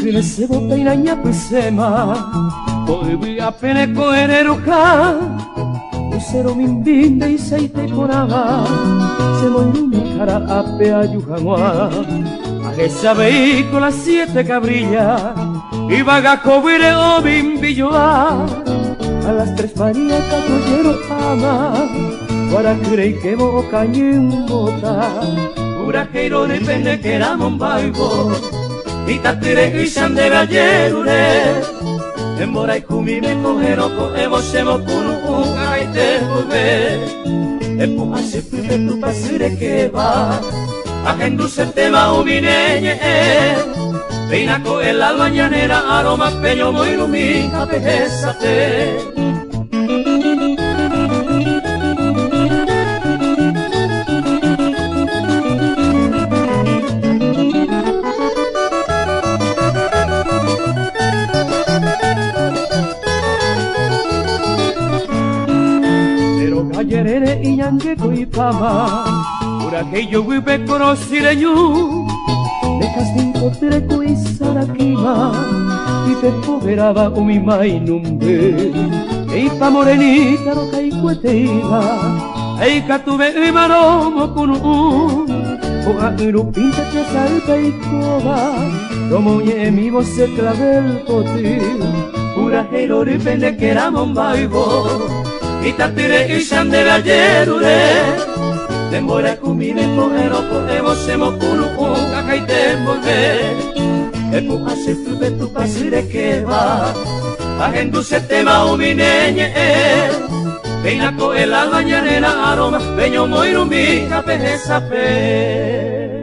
kune sebo peinaña pusema Oibi apene koerero ka Usero mimbinde y seite koraba Semo irumi kara ape ayujanwa Esa vehícula 7 cabrillas y vaga cobire o bimbilloa a las 3 María Catollero ama para crei que mo cañen bota pura queiro de pende que era mombaibo y tatire y sande gallerure embora y kumi me cogero ko evo semo kunu uga y te volve epo hace pipe tu pasire que va Agendu se tema umineñe Peinako el alba ñanera aroma peño muy lumina pejésate Pero gallerere y ñangueco y pama que yo vive conocireño de castinco treco y sarakima y te poveraba o mi mai numbe e pa morenita no kai cueteiba e catuve y maromo con o a iru pinta que salta y coba como ye mi voz se clavel poti pura hero ripende que era mombaibo y tatire y shande gallerure Demora kumine kohero kohemo semo kunu unga kaite volve Epu hace flube tu pasire que va Agendu se tema umineñe Peinako el alba ñanera aroma Peño moirumbi kapeje sape